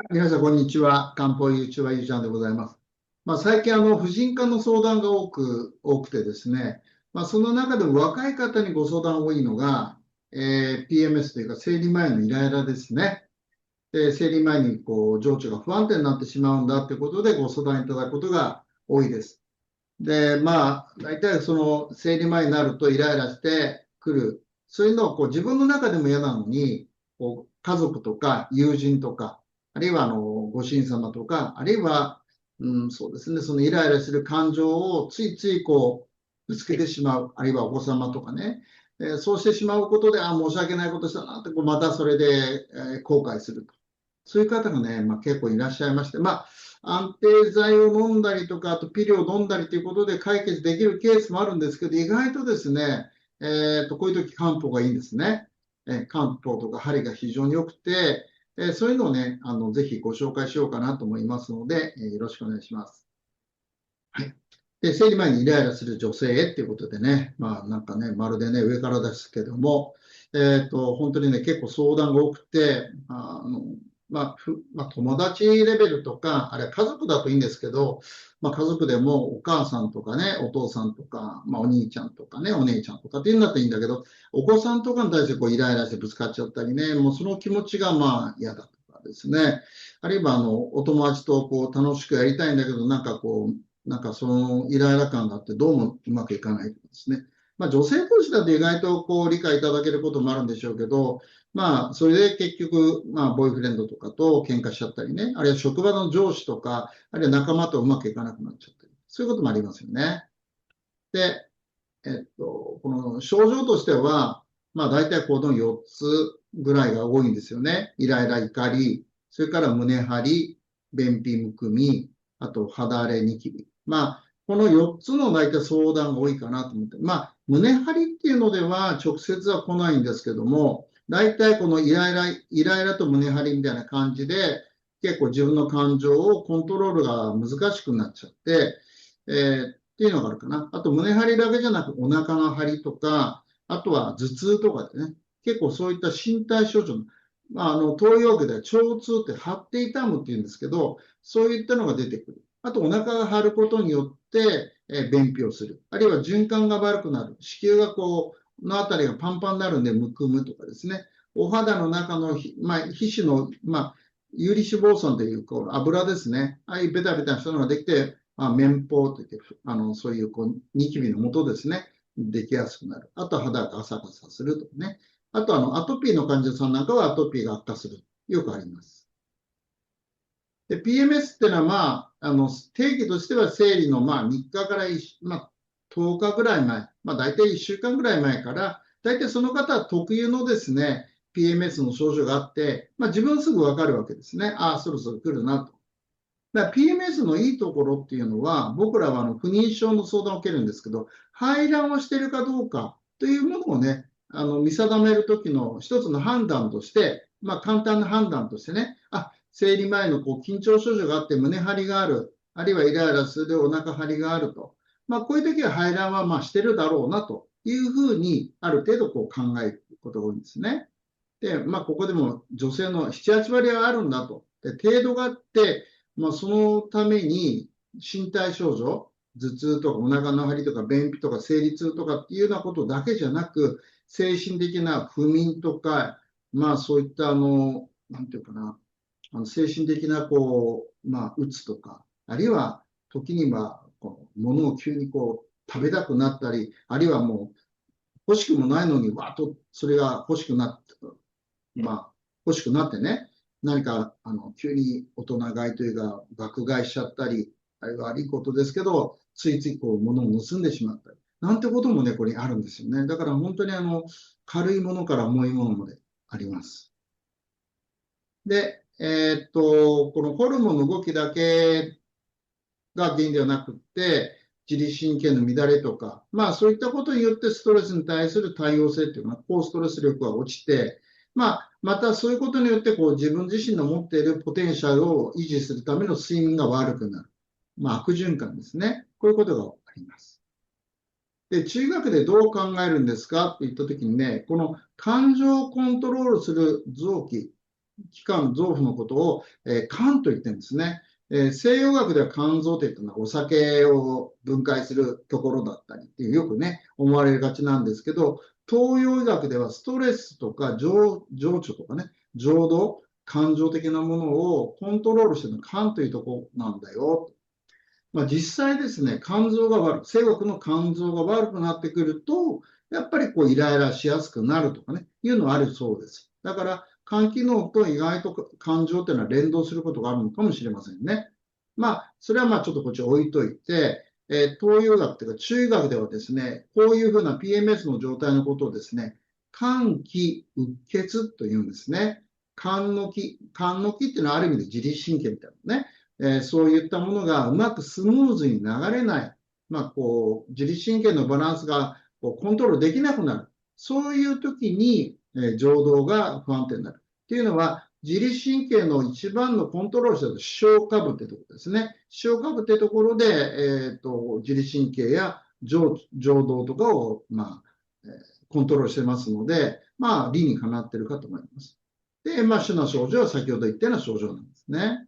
皆さん、こんにちは。漢方 YouTuber ゆうちゃんでございます。最近、婦人科の相談が多くてですね、その中でも若い方にご相談多いのが、PMS というか、生理前のイライラですね。で、生理前に情緒が不安定になってしまうんだということでご相談いただくことが多いです。で、大体その生理前になるとイライラしてくる。そういうのを自分の中でも嫌なのに、家族とか友人とか、あるいはご主人様とか、あるいは、そうですね、そのイライラする感情をついついぶつけてしまう。あるいはお子様とかね。そうしてしまうことで、申し訳ないことしたなって、またそれで、後悔すると。そういう方がね、結構いらっしゃいまして、安定剤を飲んだりとか、あとピルを飲んだりということで解決できるケースもあるんですけど、意外とですね、こういう時漢方がいいんですね。漢方とか針が非常に良くて、そういうのをね、ぜひご紹介しようかなと思いますので、よろしくお願いします。はい。で、生理前にイライラする女性へっていうことでね、なんかね、まるでね、上からですけども、本当にね、結構相談が多くて、友達レベルとか、あれは家族だといいんですけど、家族でもお母さんとかね、お父さんとか、お兄ちゃんとかね、お姉ちゃんとかっていうんだといいんだけど、お子さんとかに対してイライラしてぶつかっちゃったりね、もうその気持ちが嫌だとかですね、あるいはお友達と楽しくやりたいんだけど、なんかそのイライラ感があってどうもうまくいかないとかですね。女性同士だと意外と理解いただけることもあるんでしょうけど、それで結局、ボーイフレンドとかと喧嘩しちゃったりね、あるいは職場の上司とか、あるいは仲間とうまくいかなくなっちゃったり、そういうこともありますよね。で、この症状としては、大体この4つぐらいが多いんですよね。イライラ、怒り、それから胸張り、便秘、むくみ、あと肌荒れ、ニキビ。この4つの大体相談が多いかなと思って。胸張りっていうのでは直接は来ないんですけども、大体このイライラと胸張りみたいな感じで、結構自分の感情をコントロールが難しくなっちゃって、っていうのがあるかな。あと、胸張りだけじゃなく、お腹の張りとか、あとは頭痛とかでね、結構そういった身体症状、東洋医学では腸痛って張って痛むっていうんですけど、そういったのが出てくる。あと、お腹が張ることによって、便秘をする。あるいは循環が悪くなる。子宮がのあたりがパンパンになるんで、むくむとかですね。お肌の中の皮脂の、有利脂肪酸という油ですね。ああいうベタベタしたのができて、綿包といって、そういうニキビの元ですね。できやすくなる。あとは肌がガサガサするとかね。あとアトピーの患者さんなんかはアトピーが悪化する。よくあります。で、PMS っていうのは、定義としては生理の3日から10日ぐらい前、大体1週間ぐらい前から、大体その方特有のですね、PMS の症状があって、自分はすぐわかるわけですね。ああ、そろそろ来るなと。だから PMS のいいところっていうのは、僕らは不妊症の相談を受けるんですけど、排卵をしているかどうかというものをね、見定めるときの一つの判断として、簡単な判断としてね、生理前の緊張症状があって胸張りがある、あるいはイライラするお腹張りがあると。こういう時は排卵はしてるだろうなというふうに、ある程度考えることが多いんですね。で、ここでも女性の7、8割はあるんだと。で、程度があって、そのために身体症状、頭痛とかお腹の張りとか便秘とか生理痛とかっていうようなことだけじゃなく、精神的な不眠とか、そういったなんていうかな、精神的なうつとか、あるいは時には物を急に食べたくなったり、あるいはもう欲しくもないのにわーっとそれが欲しくなって、欲しくなってね、何か急に大人買いというか爆買いしちゃったり、あれは悪いことですけど、ついつい物を盗んでしまったり、なんてこともね、これあるんですよね。だから本当に軽いものから重いものまであります。で、このホルモンの動きだけが原因ではなくって、自律神経の乱れとか、そういったことによってストレスに対する対応性っていうのは、高ストレス力が落ちて、またそういうことによって自分自身の持っているポテンシャルを維持するための睡眠が悪くなる。悪循環ですね。こういうことがあります。で、中学でどう考えるんですかって言ったときにね、この感情をコントロールする臓器器官、臓腑のことを、肝と言ってるんですね。西洋学では肝臓というのはお酒を分解するところだったりっていうよくね、思われがちなんですけど、東洋医学ではストレスとか情緒とかね、情動、感情的なものをコントロールしているのは肝というところなんだよ。実際ですね、西国の肝臓が悪くなってくると、やっぱりこうイライラしやすくなるとかね、いうのはあるそうです。だから、肝機能と意外と感情っていうのは連動することがあるのかもしれませんね。それはちょっとこっち置いといて、東洋学というか中医学ではですね、こういうふうな PMS の状態のことをですね、肝気鬱血というんですね。肝の気っていうのはある意味で自律神経みたいなね。そういったものがうまくスムーズに流れない、自律神経のバランスがコントロールできなくなる。そういう時に、情動が不安定になる。っていうのは、自律神経の一番のコントロールしている視床下部ってところですね。視床下部ってところで、自律神経や情動とかを、コントロールしてますので、理にかなっているかと思います。で、主な症状は先ほど言ったような症状なんですね。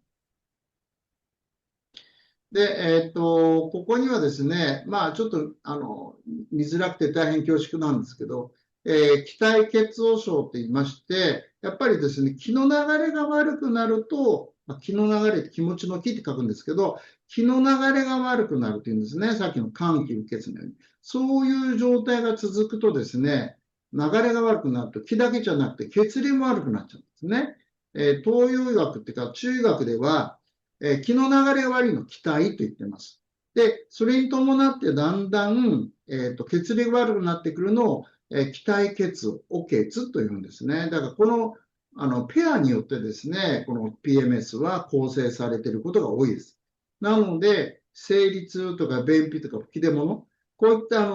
で、ここにはですね、ちょっと、見づらくて大変恐縮なんですけど、気体血黄症と言いまして、やっぱりですね、気の流れが悪くなると、気の流れって気持ちの気って書くんですけど、気の流れが悪くなるというんですね。さっきの肝気鬱血のように。そういう状態が続くとですね、流れが悪くなると気だけじゃなくて血流も悪くなっちゃうんですね。東洋医学っていうか中医学では、気の流れが悪いのを気体と言ってます。で、それに伴ってだんだん、血流が悪くなってくるのを、気体血、お血というんですね。だからこの、ペアによってですね、この PMS は構成されていることが多いです。なので、生理痛とか便秘とか吹き出物、こういった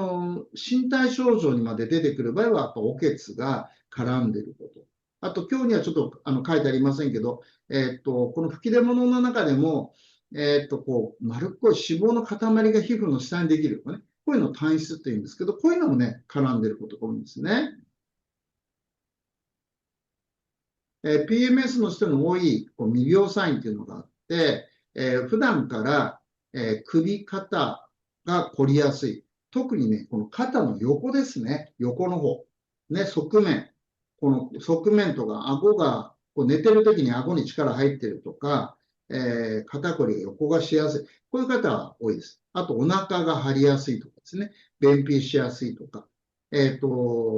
身体症状にまで出てくる場合は、やっぱお血が絡んでいること。あと、今日にはちょっと書いてありませんけど、この吹き出物の中でも、丸っこい脂肪の塊が皮膚の下にできるとかね、こういうのを単質って言うんですけど、こういうのもね、絡んでることが多いんですね。PMS の人の多い未病サインっていうのがあって、普段から、首、肩が凝りやすい。特にね、この肩の横ですね。横の方。ね、側面。この側面とか顎が、寝てる時に顎に力入ってるとか、肩こりが横がしやすい。こういう方は多いです。あと、お腹が張りやすいとかですね。便秘しやすいとか、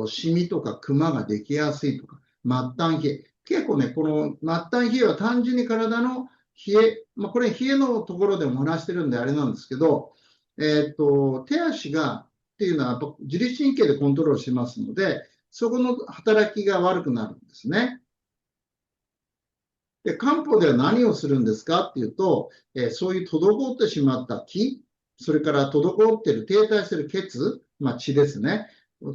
シミとかクマができやすいとか、末端冷え。結構ね、この末端冷えは単純に体の冷え、これ冷えのところでも話してるんであれなんですけど、手足がっていうのは自律神経でコントロールしますので、そこの働きが悪くなるんですね。で、漢方では何をするんですかっていうと、そういう滞ってしまった気、それから滞っている停滞している血、血ですね。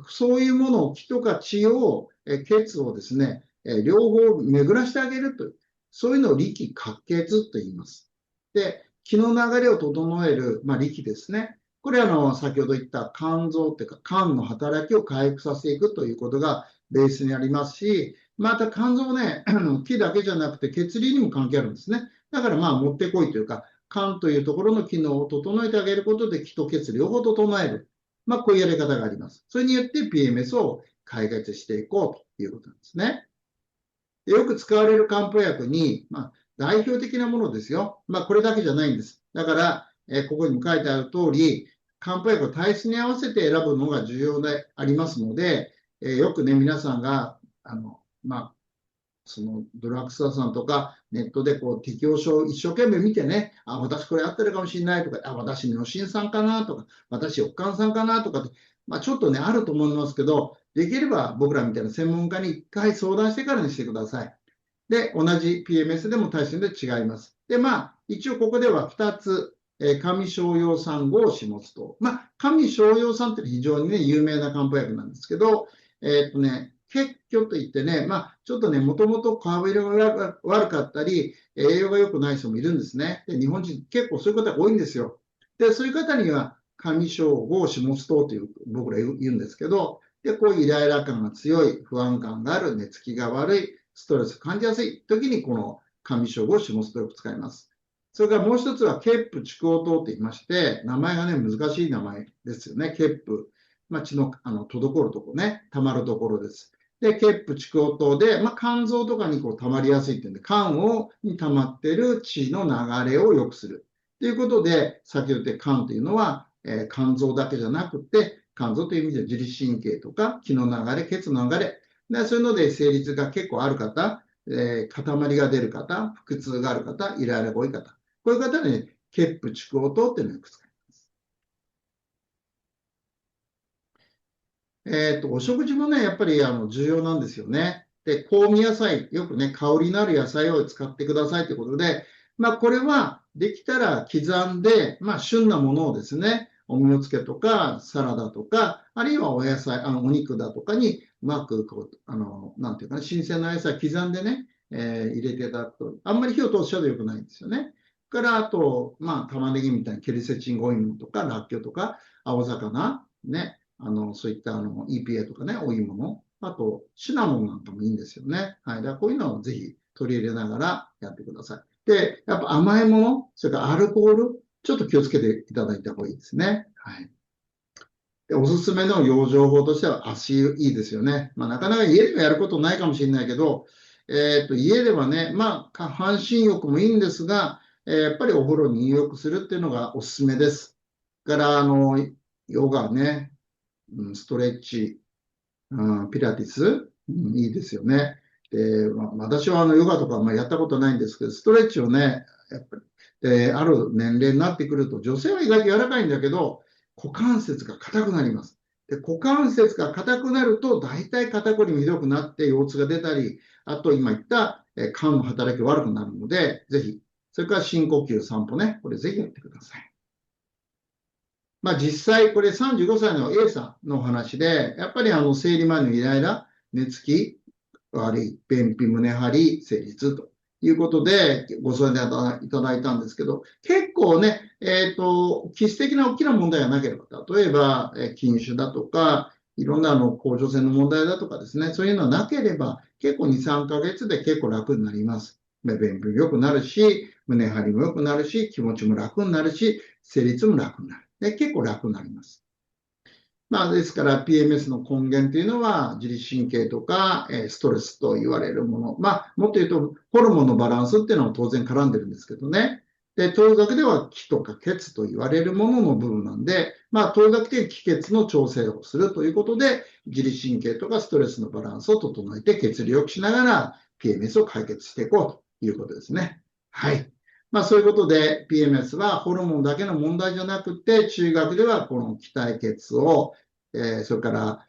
そういうものを気とか血を、血をですね、両方巡らしてあげるという、そういうのを力活血と言います。で、気の流れを整える、力ですね。これは先ほど言った肝臓っていうか肝の働きを回復させていくということがベースにありますし、また肝臓ね、気だけじゃなくて血流にも関係あるんですね。だからもってこいというか、肝というところの機能を整えてあげることで気と血両方整える。こういうやり方があります。それによって PMS を解決していこうということなんですね。よく使われる漢方薬に、代表的なものですよ。これだけじゃないんです。だから、ここにも書いてある通り、漢方薬を体質に合わせて選ぶのが重要でありますので、よくね、皆さんが、そのドラッグストアさんとかネットで適応症を一生懸命見てね、私これ合ってるかもしれないとか、私尿心酸かなとか、私翼管酸かなとかって、ちょっとね、あると思いますけど、できれば僕らみたいな専門家に一回相談してからにしてください。で、同じ PMS でも対象で違います。で、一応ここでは2つ、上昇葉酸合子持つと。上昇葉酸って非常にね、有名な漢方薬なんですけど、血虚といってね、ちょっとね、もともと顔色が悪かったり、栄養が良くない人もいるんですね。で、日本人結構そういう方が多いんですよ。で、そういう方には、上昇合子持つとという僕ら言うんですけど、で、こういうイライラ感が強い、不安感がある、寝つきが悪い、ストレスを感じやすい時にこの甘味症後下酢とよく使います。それからもう一つはケップ蓄黄糖って言いまして、名前がね、難しい名前ですよね。ケップ。血の、滞るところね、溜まるところです。で、ケップ蓄黄糖で、肝臓とかにこう溜まりやすいっていうんで、に溜まってる血の流れを良くする。ということで、先ほど言った肝というのは、肝臓だけじゃなくて、肝臓という意味では自律神経とか気の流れ、血の流れ、でそういうので生理痛が結構ある方、塊が出る方、腹痛がある方、イライラが多い方、こういう方に、ケップ蓄黄糖っていうのをよく使います。お食事もね、やっぱり重要なんですよね。で、香味野菜、よくね、香りのある野菜を使ってくださいということで、これはできたら刻んで、旬なものをですね、お実をつけとか、サラダとか、あるいはお野菜、お肉だとかに、うまくこう、なんていうかな、新鮮な野菜刻んでね、入れていただくと、あんまり火を通しちゃうと良くないんですよね。から、あと、玉ねぎみたいにケルセチンゴイムとか、ラッキョとか、青魚、ね、そういったEPA とかね、多いもの。あと、シナモンなんかもいいんですよね。はい。だからこういうのをぜひ取り入れながらやってください。で、やっぱ甘いもの、それからアルコール、ちょっと気をつけていただいた方がいいですね。はい。で、おすすめの養生法としては足湯いいですよね。なかなか家ではやることないかもしれないけど、家ではね、下半身浴もいいんですが、やっぱりお風呂に入浴するっていうのがおすすめです。から、ヨガね、ストレッチ、ピラティス、いいですよね。で、私はヨガとかやったことないんですけど、ストレッチをね、やっぱり、ある年齢になってくると、女性は意外と柔らかいんだけど、股関節が硬くなります。で、股関節が硬くなると、大体肩こりもひどくなって腰痛が出たり、あと今言った肝の働きが悪くなるので、ぜひ、それから深呼吸、散歩ね、これぜひやってください。実際、これ35歳の A さんのお話で、やっぱり生理前のイライラ、寝つき悪い、便秘、胸張り、生理痛ということでご相談いただいたんですけど、結構ね、基質的な大きな問題がなければ、例えば、筋腫だとか、いろんな甲状腺の問題だとかですね、そういうのはなければ、結構2、3ヶ月で結構楽になります。便秘も良くなるし、胸張りも良くなるし、気持ちも楽になるし、生理痛も楽になる。結構楽になります。ですから PMS の根源というのは自律神経とかストレスと言われるもの。もっと言うとホルモンのバランスっていうのも当然絡んでるんですけどね。で、東学では気とか血と言われるものの部分なんで、東学的に気血の調整をするということで、自律神経とかストレスのバランスを整えて血流を良くしながら PMS を解決していこうということですね。はい。そういうことで PMS はホルモンだけの問題じゃなくて、中学ではこの気体血をそれから、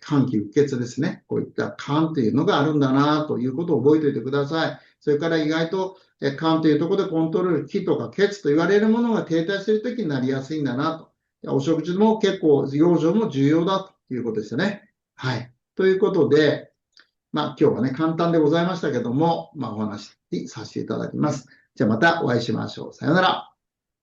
肝気鬱血ですね。こういった肝というのがあるんだなということを覚えておいてください。それから意外と、肝というところでコントロール、気とか血と言われるものが停滞するときになりやすいんだなと。お食事も結構、養生も重要だということですよね。はい。ということで、今日はね、簡単でございましたけども、お話しさせていただきます。じゃあまたお会いしましょう。さよなら。